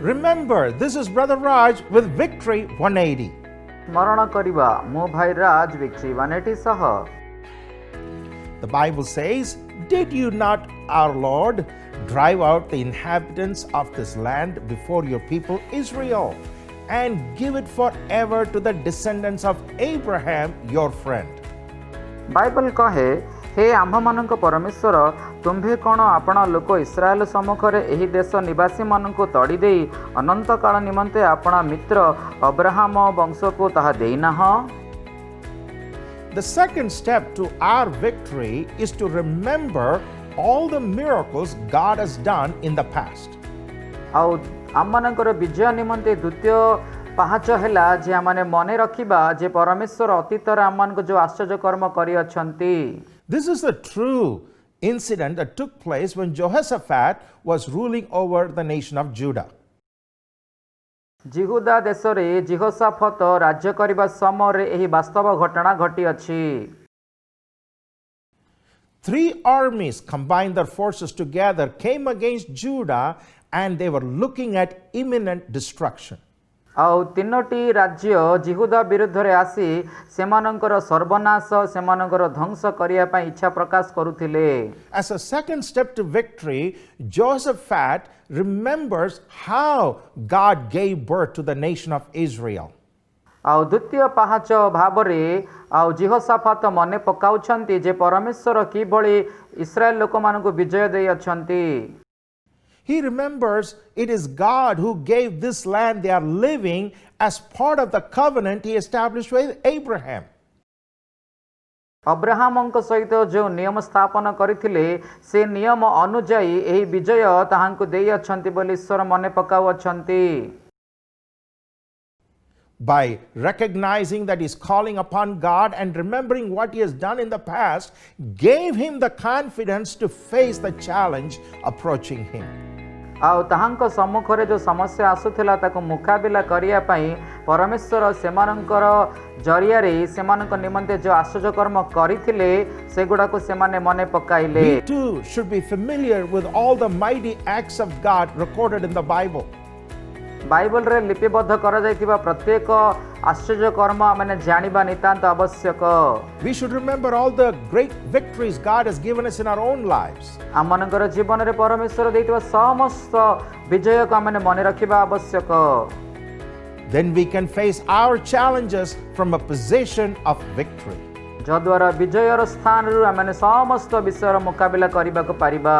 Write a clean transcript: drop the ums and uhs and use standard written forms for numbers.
Remember, this is Brother Raj with Victory 180. ସ୍ମରଣ କରିବା ମୋ ଭାଇ ରାଜ victory 180 ସହ। The Bible says, "Did you not, our Lord, drive out the inhabitants of this land before your people Israel, and give it forever to the descendants of Abraham, your friend?" Bible କହେ, ହେ ଆମ୍ଭମାନଙ୍କ ପରମେଶ୍ୱର, ତୁମ୍ଭେ କ'ଣ ଆପଣ ଲୋକ Israel ସମ୍ମୁଖରେ ଏହି ଦେଶ ନିବାସୀମାନଙ୍କୁ ତଡ଼ି ଦେଇ ଅନନ୍ତ କାଳ ନିମନ୍ତେ ଆପଣା ମିତ୍ର ଅବ୍ରାହମ ବଂଶକୁ ତାହା ଦେଇନାହଁ? The second step to our victory is to remember all the miracles God has done in the past. ଆଉ ଆମମାନଙ୍କର ବିଜୟ ନିମନ୍ତେ ଦ୍ୱିତୀୟ ପାହାଚ ହେଲା ଯେ ଆମମାନେ ମନେ ରଖିବା ଯେ ପରମେଶ୍ୱର ଅତୀତରେ ଆମମାନଙ୍କୁ ଯେଉଁ ଆଶ୍ଚର୍ଯ୍ୟ କର୍ମ କରିଅଛନ୍ତି। This is the true incident that took place when Jehoshaphat was ruling over the nation of Judah. Judah ଦେଶରେ ଜିହୋଶାଫତ ରାଜ୍ୟ କରିବା ସମୟରେ ଏହି ବାସ୍ତବ ଘଟଣା ଘଟିଅଛି। 3 armies combined their forces together, came against Judah, and they were looking at imminent destruction. ଆଉ 3ଟି ରାଜ୍ୟ ଜିହୁଦା ବିରୁଦ୍ଧରେ ଆସି ସେମାନଙ୍କର ସର୍ବନାଶ ସେମାନଙ୍କର ଧ୍ୱଂସ କରିବା ପାଇଁ ଇଚ୍ଛା ପ୍ରକାଶ କରୁଥିଲେ। As a second step to victory, Jehoshaphat remembers how God gave birth to the nation of Israel. ଆଉ ଦ୍ୱିତୀୟ ପାହାଚ ଭାବରେ ଆଉ ଜିହୋଶାଫାତ ମନେ ପକାଉଛନ୍ତି ଯେ ପରମେଶ୍ୱର କିଭଳି ଇସ୍ରାଏଲ ଲୋକମାନଙ୍କୁ ବିଜୟ ଦେଇଅଛନ୍ତି। He remembers it is God who gave this land they are living as part of the covenant he established with Abraham. ଅବ୍ରାହମଙ୍କ ସହିତ ଯେଉଁ ନିୟମ ସ୍ଥାପନ କରିଥିଲେ ସେ ନିୟମ ଅନୁଯାୟୀ ଏହି ବିଜୟ ତାହାଙ୍କୁ ଦେଇଅଛନ୍ତି ବୋଲି ଈଶ୍ୱର ମନେ ପକାଉଅଛନ୍ତି। By recognizing that he's calling upon God and remembering what he has done in the past, gave him the confidence to face the challenge approaching him. ଆଉ ତାହାଙ୍କ ସମ୍ମୁଖରେ ଯେଉଁ ସମସ୍ୟା ଆସୁଥିଲା ତାକୁ ମୁକାବିଲା କରିବା ପାଇଁ ପରମେଶ୍ୱର ସେମାନଙ୍କର ଜରିଆରେ ସେମାନଙ୍କ ନିମନ୍ତେ ଯେଉଁ ଆଶ୍ଚର୍ଯ୍ୟ କର୍ମ କରିଥିଲେ ସେଗୁଡ଼ାକୁ ସେମାନେ ମନେ ପକାଇଲେ। We too should be familiar with all the mighty acts of God recorded in the Bible. ବାଇବଲରେ ଲିପିବଦ୍ଧ କରାଯାଇଥିବା ପ୍ରତ୍ୟେକ ଆଶ୍ଚର୍ଯ୍ୟ କର୍ମ ଆମେ ଜାଣିବା ନିତାନ୍ତ ଆବଶ୍ୟକ। We should remember all the great victories God has given us in our own lives. ଆମମାନଙ୍କର ଜୀବନରେ ପରମେଶ୍ୱର ଦେଇଥିବା ସମସ୍ତ ବିଜୟକୁ ଆମେ ମନେ ରଖିବା ଆବଶ୍ୟକ। Then we can face our challenges from a position of victory. ଯଦ୍ୱାରା ବିଜୟର ସ୍ଥାନରୁ ଆମେ ସମସ୍ତ ବିଷୟର ମୁକାବିଲା କରିବାକୁ ପାରିବା।